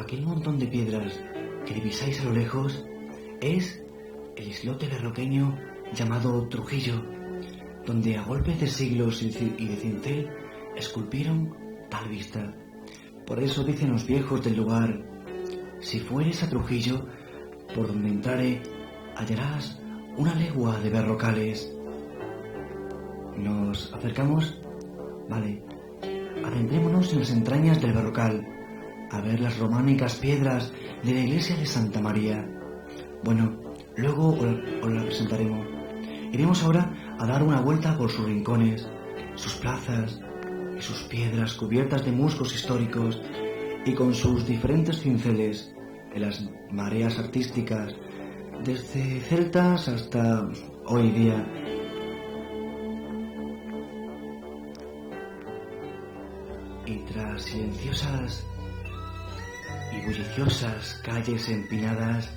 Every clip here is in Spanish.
aquel montón de piedras que divisáis a lo lejos es el islote berroqueño llamado Trujillo, donde a golpes de siglos y de cincel esculpieron tal vista. Por eso dicen los viejos del lugar: si fueres a Trujillo, por donde entrare, hallarás una legua de berrocales. ¿Nos acercamos? Vale. Adentrémonos en las entrañas del berrocal, a ver las románicas piedras de la iglesia de Santa María. Bueno, luego os la presentaremos. Iremos ahora a dar una vuelta por sus rincones, sus plazas y sus piedras cubiertas de musgos históricos y con sus diferentes cinceles en las mareas artísticas, desde celtas hasta hoy día. Y tras silenciosas y bulliciosas calles empinadas,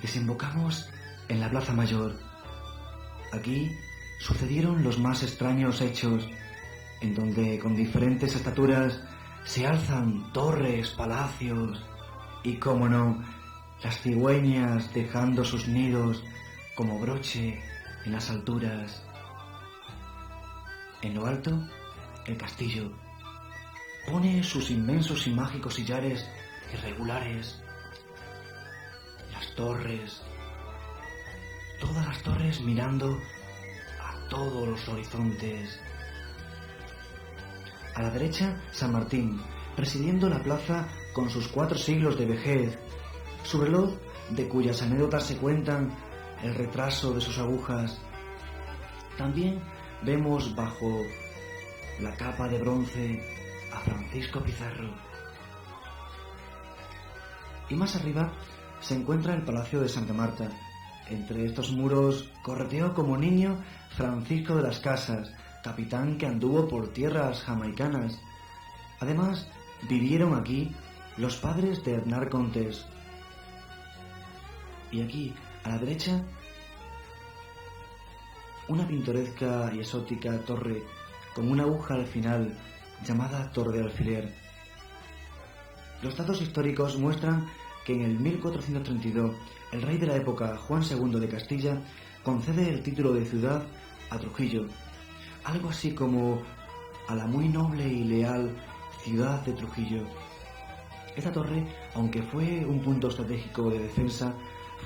desembocamos en la Plaza Mayor. Aquí sucedieron los más extraños hechos, en donde con diferentes estaturas se alzan torres, palacios y, cómo no, las cigüeñas dejando sus nidos como broche en las alturas. En lo alto, el castillo pone sus inmensos y mágicos sillares irregulares. Las torres, todas las torres mirando a todos los horizontes. A la derecha, San Martín, presidiendo la plaza con sus 4 siglos de vejez, su reloj, de cuyas anécdotas se cuentan el retraso de sus agujas. También vemos bajo la capa de bronce a Francisco Pizarro. Y más arriba se encuentra el Palacio de Santa Marta. Entre estos muros correteó como niño Francisco de las Casas, capitán que anduvo por tierras jamaicanas. Además, vivieron aquí los padres de Hernán Cortés. Y aquí, a la derecha, una pintoresca y exótica torre con una aguja al final, llamada Torre de Alfiler. Los datos históricos muestran que en el 1432 el rey de la época, Juan II de Castilla, concede el título de ciudad a Trujillo, algo así como a la muy noble y leal ciudad de Trujillo. Esta torre, aunque fue un punto estratégico de defensa,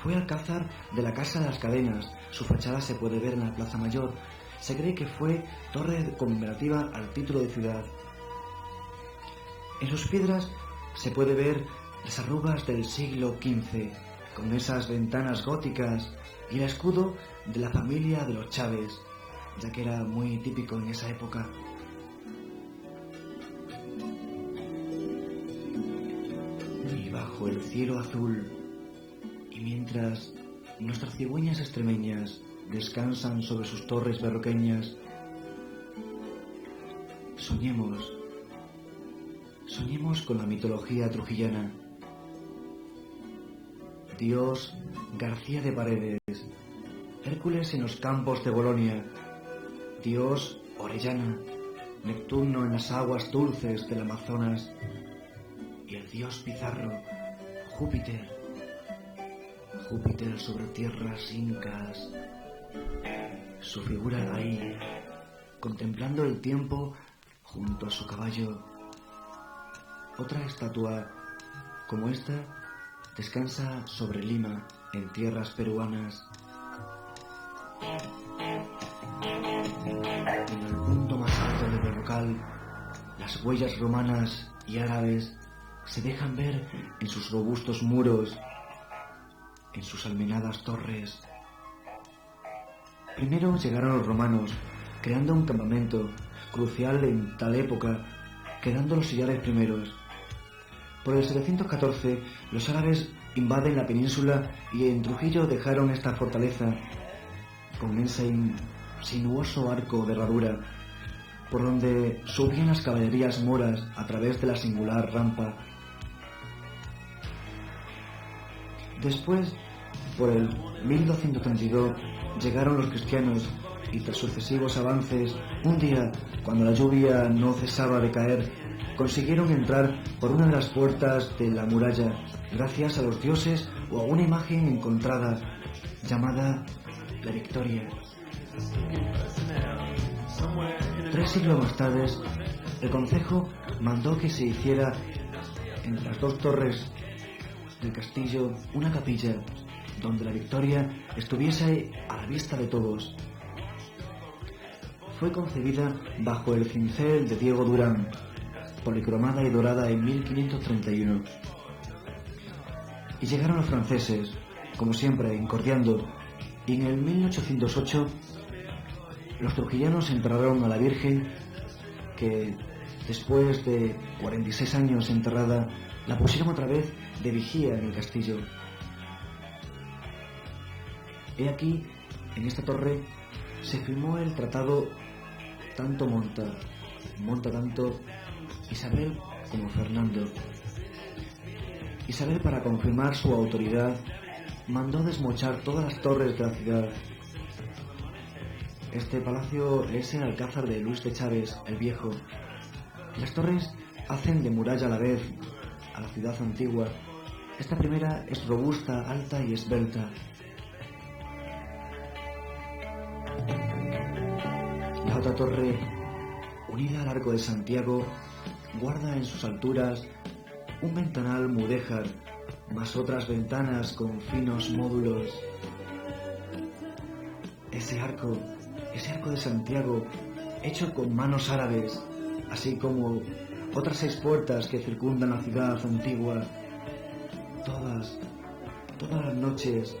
fue alcázar de la Casa de las Cadenas. Su fachada se puede ver en la Plaza Mayor. Se cree que fue torre conmemorativa al título de ciudad. En sus piedras se puede ver las arrugas del siglo XV, con esas ventanas góticas y el escudo de la familia de los Chávez, ya que era muy típico en esa época. Y bajo el cielo azul, y mientras nuestras cigüeñas extremeñas descansan sobre sus torres berroqueñas, soñemos con la mitología trujillana. Dios García de Paredes, Hércules en los campos de Bolonia, Dios Orellana, Neptuno en las aguas dulces del Amazonas, y el Dios Pizarro, Júpiter sobre tierras incas, su figura ahí, contemplando el tiempo junto a su caballo. Otra estatua como esta descansa sobre Lima, en tierras peruanas. En el punto más alto del berrocal, las huellas romanas y árabes se dejan ver en sus robustos muros, en sus almenadas torres. Primero llegaron los romanos, creando un campamento crucial en tal época, quedando los sillares primeros. Por el 714, los árabes invaden la península y en Trujillo dejaron esta fortaleza con ese sinuoso arco de herradura, por donde subían las caballerías moras a través de la singular rampa. Después, por el 1232, llegaron los cristianos y tras sucesivos avances, un día, cuando la lluvia no cesaba de caer, consiguieron entrar por una de las puertas de la muralla gracias a los dioses o a una imagen encontrada llamada la Victoria. 3 siglos más tarde, el concejo mandó que se hiciera entre las 2 torres del castillo una capilla donde la Victoria estuviese a la vista de todos. Fue concebida bajo el cincel de Diego Durán, policromada y dorada en 1531. Y llegaron los franceses, como siempre, incordiando, y en el 1808 los trujillanos enterraron a la Virgen, que después de 46 años enterrada, la pusieron otra vez de vigía en el castillo. He aquí, en esta torre, se firmó el tratado tanto monta tanto Isabel como Fernando. Isabel, para confirmar su autoridad, mandó desmochar todas las torres de la ciudad. Este palacio es el alcázar de Luis de Chaves, el Viejo. Las torres hacen de muralla a la vez a la ciudad antigua. Esta primera es robusta, alta y esbelta. La otra torre, unida al Arco de Santiago, guarda en sus alturas un ventanal mudéjar, más otras ventanas con finos módulos. Ese arco de Santiago, hecho con manos árabes, así como otras 6 puertas que circundan la ciudad antigua, todas las noches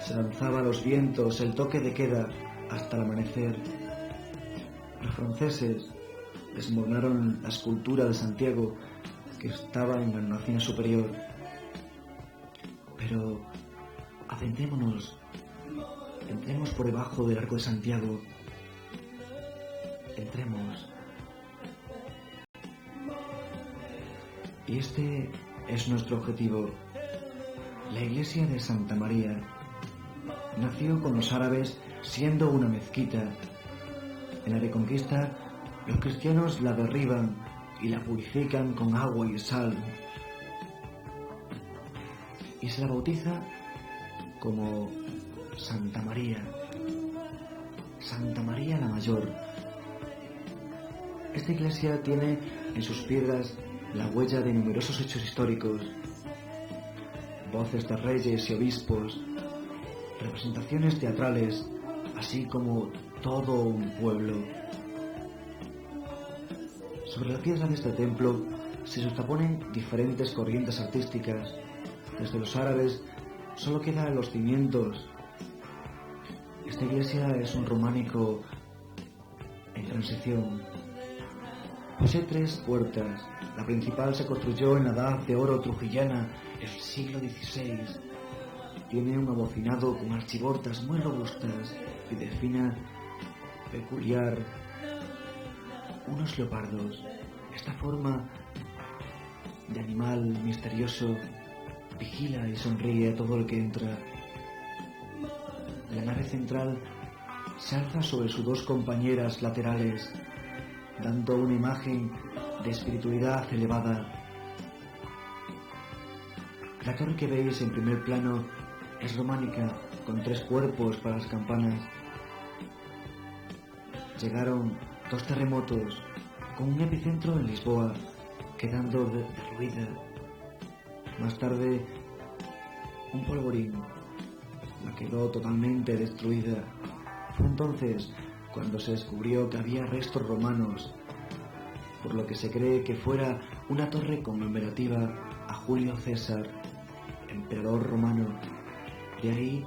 se lanzaba a los vientos el toque de queda hasta el amanecer. Los franceses desmoronaron la escultura de Santiago que estaba en la hornacina superior. Pero adentrémonos, entremos por debajo del Arco de Santiago. Entremos. Y este es nuestro objetivo. La iglesia de Santa María nació con los árabes siendo una mezquita. En la Reconquista, los cristianos la derriban y la purifican con agua y sal. Y se la bautiza como Santa María la Mayor. Esta iglesia tiene en sus piedras la huella de numerosos hechos históricos, voces de reyes y obispos, representaciones teatrales, así como todo un pueblo. Sobre la piedra de este templo se justaponen diferentes corrientes artísticas. Desde los árabes solo quedan los cimientos. Esta iglesia es un románico en transición. Posee 3 puertas. La principal se construyó en la Edad de Oro trujillana, el siglo XVI. Tiene un abocinado con archivoltas muy robustas y de fina peculiar. Unos leopardos. Esta forma de animal misterioso vigila y sonríe a todo el que entra. La nave central se alza sobre sus 2 compañeras laterales, dando una imagen de espiritualidad elevada. La torre que veis en primer plano es románica, con 3 cuerpos para las campanas. Llegaron 2 terremotos, con un epicentro en Lisboa, quedando derruida. Más tarde, un polvorín la quedó totalmente destruida. Fue entonces cuando se descubrió que había restos romanos, por lo que se cree que fuera una torre conmemorativa a Julio César, emperador romano. De ahí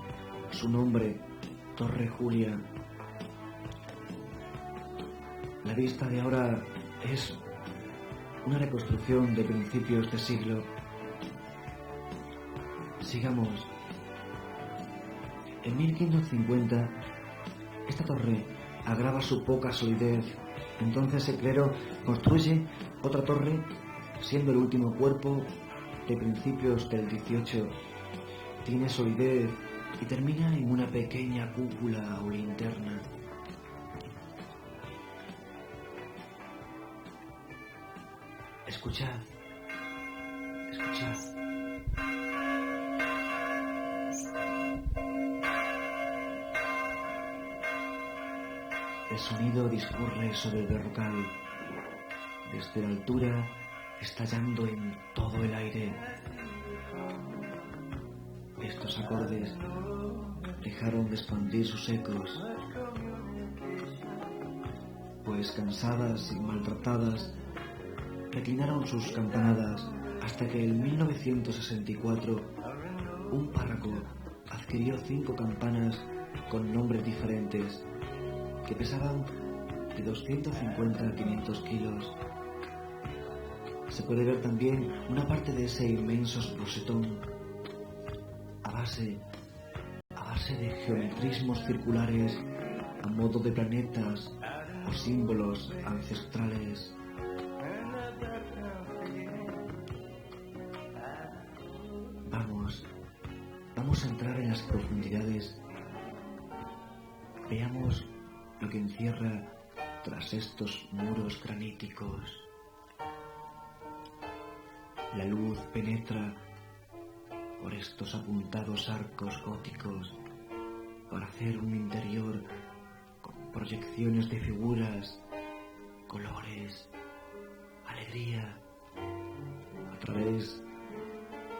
su nombre, Torre Julia. La vista de ahora es una reconstrucción de principios de siglo. Sigamos. En 1550, esta torre agrava su poca solidez. Entonces el clero construye otra torre, siendo el último cuerpo de principios del 18. Tiene solidez y termina en una pequeña cúpula o linterna. Escuchad. Escuchad. El sonido discurre sobre el berrocal, desde la altura, estallando en todo el aire. Estos acordes dejaron de expandir sus ecos, pues cansadas y maltratadas, reclinaron sus campanadas hasta que en 1964 un párroco adquirió 5 campanas con nombres diferentes que pesaban de 250 a 500 kilos. Se puede ver también una parte de ese inmenso rosetón a base de geometrismos circulares a modo de planetas o símbolos ancestrales. Vamos a entrar en las profundidades. Veamos lo que encierra tras estos muros graníticos. La luz penetra por estos apuntados arcos góticos para hacer un interior con proyecciones de figuras, colores, alegría, a través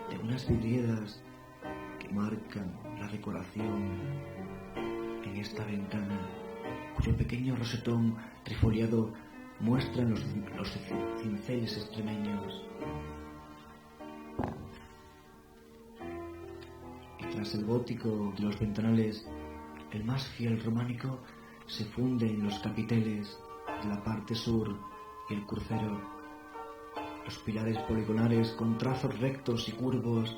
de unas vidrieras que marcan la decoración en esta ventana, cuyo pequeño rosetón trifoliado muestra los cinceles extremeños. Y tras el gótico de los ventanales, el más fiel románico se funde en los capiteles de la parte sur y el crucero. Los pilares poligonales con trazos rectos y curvos,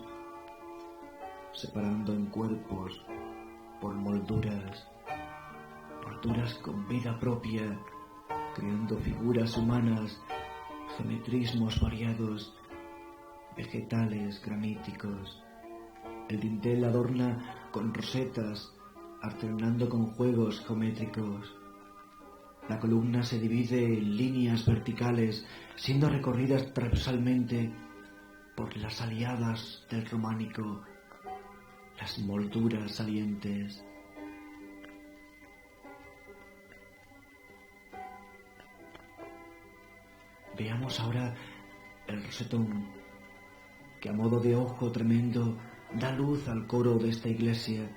separando en cuerpos por molduras con vida propia, creando figuras humanas, geometrismos variados, vegetales graníticos. El dintel adorna con rosetas, alternando con juegos geométricos. La columna se divide en líneas verticales, siendo recorridas transversalmente por las aliadas del románico, las molduras salientes. Veamos ahora el rosetón, que a modo de ojo tremendo da luz al coro de esta iglesia.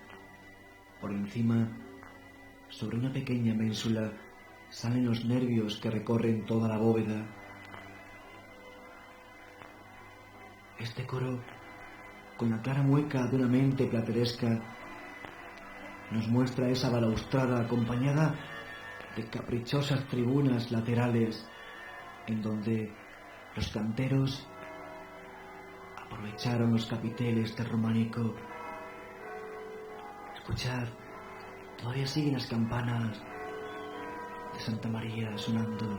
Por encima, sobre una pequeña ménsula, salen los nervios que recorren toda la bóveda. Este coro, con la clara mueca de una mente plateresca, nos muestra esa balaustrada acompañada de caprichosas tribunas laterales en donde los canteros aprovecharon los capiteles del románico. Escuchad, todavía siguen las campanas de Santa María sonando.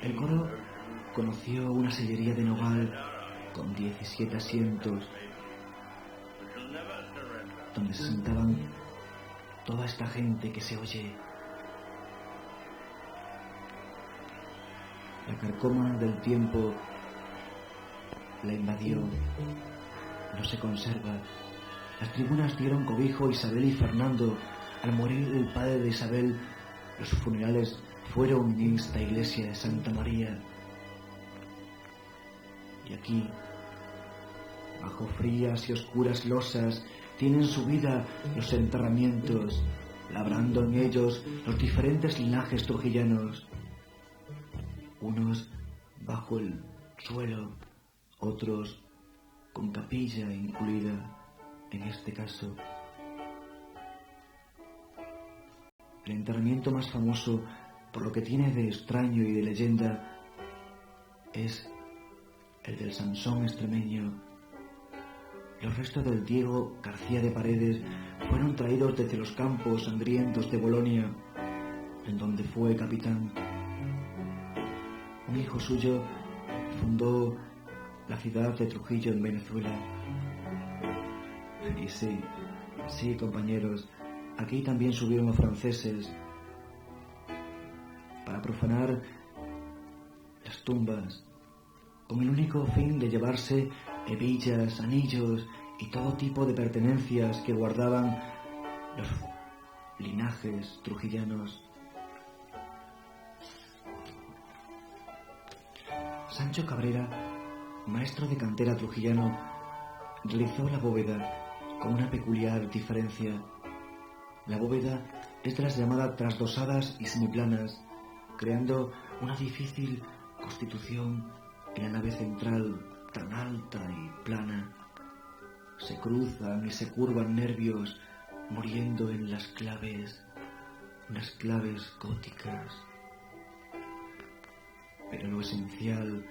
El coro conoció una sillería de nogal con 17 asientos, donde se sentaban toda esta gente que se oye. La carcoma del tiempo la invadió, no se conserva. Las tribunas dieron cobijo a Isabel y Fernando. Al morir el padre de Isabel, los funerales fueron en esta iglesia de Santa María. Y aquí, bajo frías y oscuras losas, tienen su vida los enterramientos, labrando en ellos los diferentes linajes trujillanos. Unos bajo el suelo, otros con capilla incluida, en este caso. El enterramiento más famoso, por lo que tiene de extraño y de leyenda, es el del Sansón extremeño. Los restos del Diego García de Paredes fueron traídos desde los campos sangrientos de Bolonia, en donde fue capitán. Un hijo suyo fundó la ciudad de Trujillo en Venezuela. Y sí, compañeros, aquí también subieron los franceses, profanar las tumbas, con el único fin de llevarse hebillas, anillos y todo tipo de pertenencias que guardaban los linajes trujillanos. Sancho Cabrera, maestro de cantera trujillano, realizó la bóveda con una peculiar diferencia. La bóveda es de las llamadas trasdosadas y semiplanas, creando una difícil constitución en la nave central tan alta y plana. Se cruzan y se curvan nervios, muriendo en las claves, unas claves góticas. Pero lo esencial,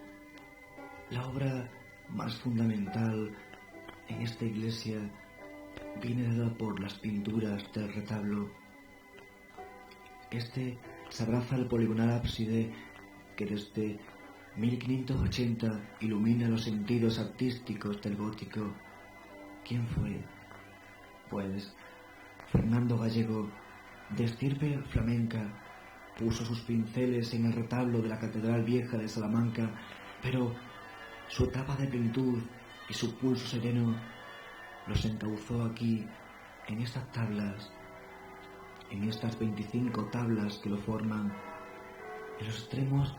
la obra más fundamental en esta iglesia, viene dada por las pinturas del retablo. Este se abraza al poligonal ábside que desde 1580 ilumina los sentidos artísticos del gótico. ¿Quién fue? Pues Fernando Gallego, de estirpe flamenca, puso sus pinceles en el retablo de la Catedral Vieja de Salamanca, pero su etapa de plenitud y su pulso sereno los encauzó aquí, en estas tablas, en estas 25 tablas que lo forman. En los extremos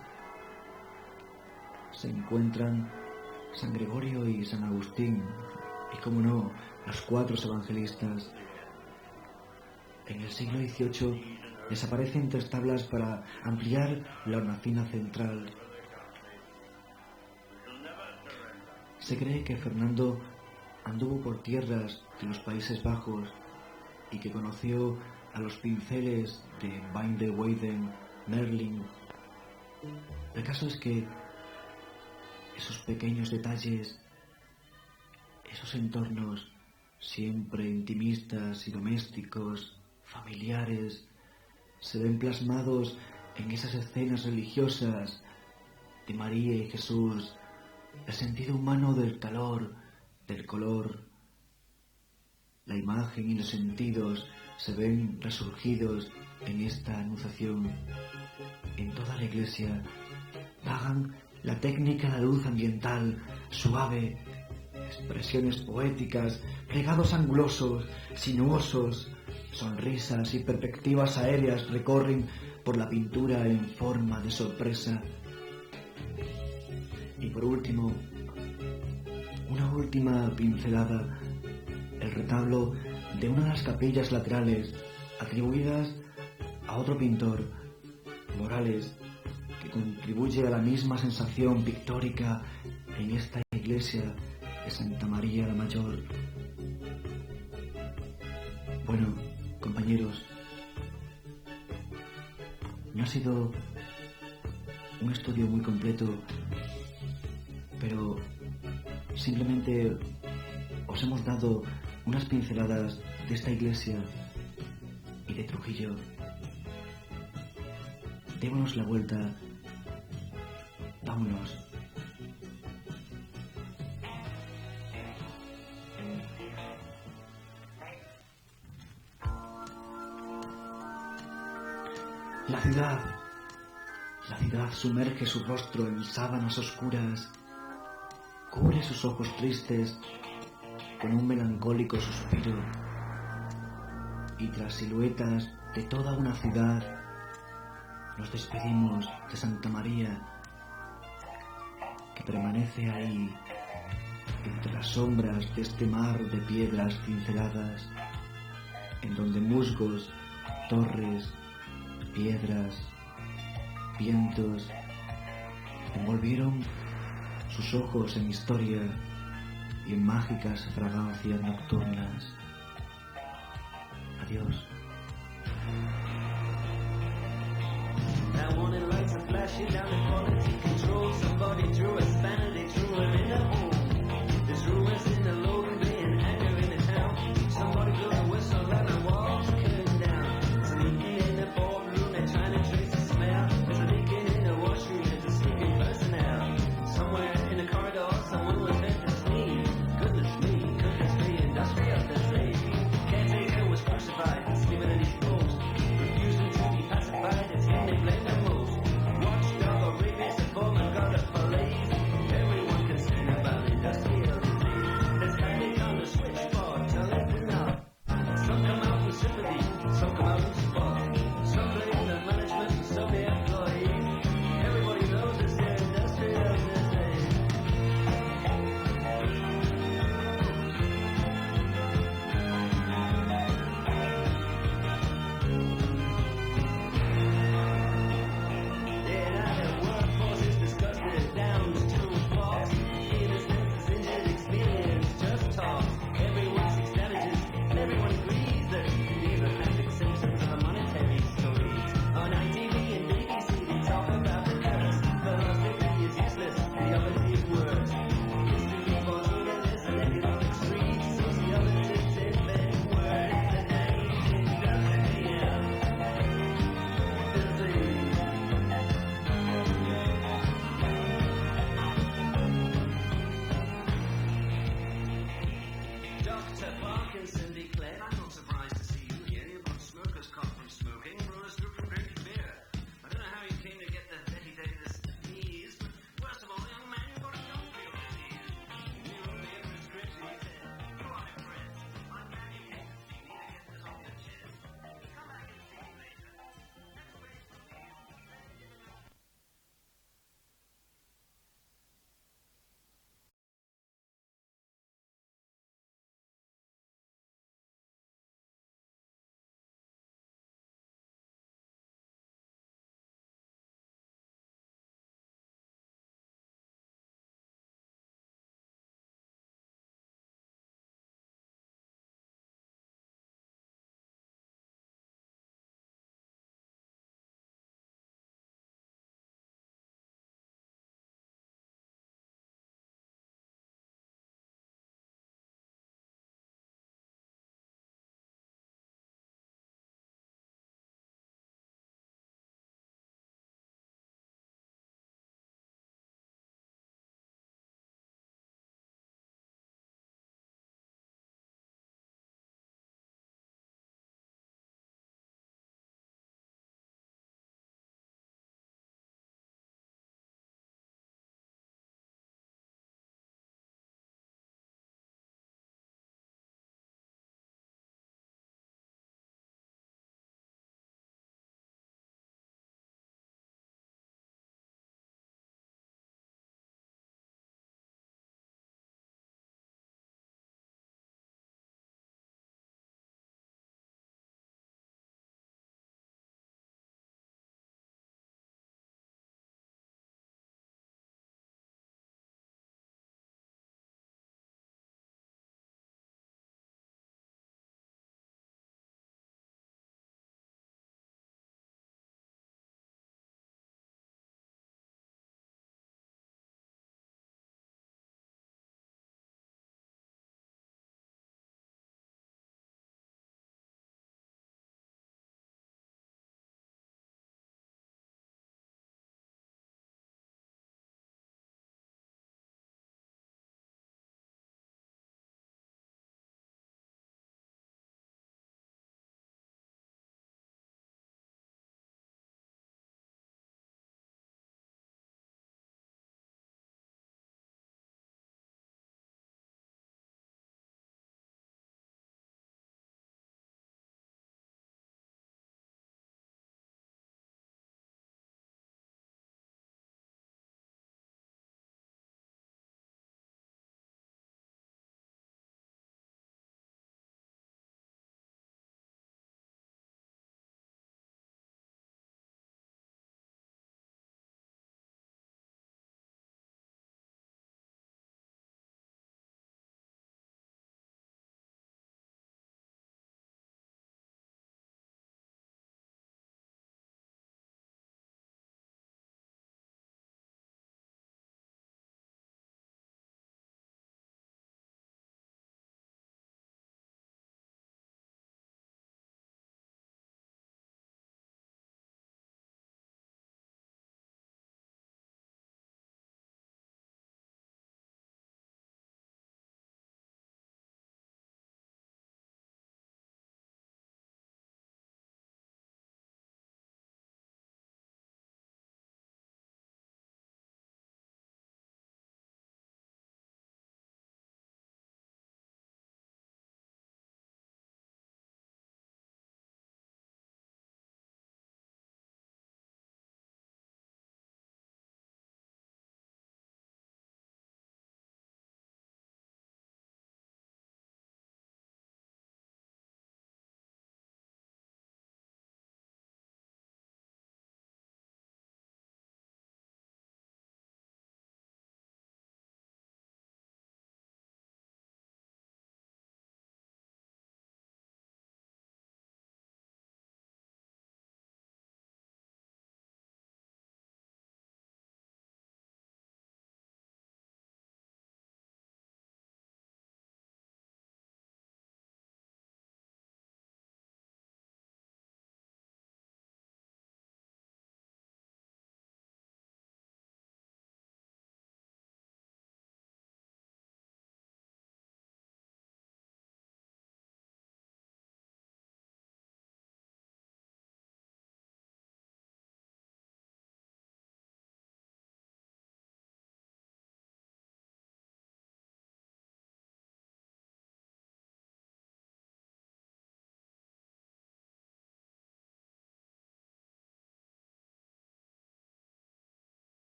se encuentran San Gregorio y San Agustín, y como no, los 4 evangelistas. En el siglo XVIII desaparecen 3 tablas para ampliar la hornacina central. Se cree que Fernando anduvo por tierras de los Países Bajos y que conoció a los pinceles de Van der Weyden, Merlin. El caso es que esos pequeños detalles, esos entornos siempre intimistas y domésticos, familiares, se ven plasmados en esas escenas religiosas de María y Jesús, el sentido humano del calor, del color. La imagen y los sentidos se ven resurgidos en esta anunciación. En toda la iglesia vagan la técnica de la luz ambiental, suave, expresiones poéticas, plegados angulosos, sinuosos, sonrisas y perspectivas aéreas recorren por la pintura en forma de sorpresa. Y por último, una última pincelada, el retablo de una de las capillas laterales atribuidas a otro pintor, Morales, que contribuye a la misma sensación pictórica en esta iglesia de Santa María la Mayor. Bueno, compañeros, no ha sido un estudio muy completo, pero simplemente os hemos dado unas pinceladas de esta iglesia y de Trujillo. Démonos la vuelta, vámonos. La ciudad sumerge su rostro en sábanas oscuras, cubre sus ojos tristes con un melancólico suspiro, y tras siluetas de toda una ciudad, nos despedimos de Santa María, que permanece ahí, entre las sombras de este mar de piedras cinceladas, en donde musgos, torres, piedras, vientos envolvieron sus ojos en historia y en mágicas fragancias nocturnas. Adiós. That warning lights are flashing down the quality control. Somebody drew a spanner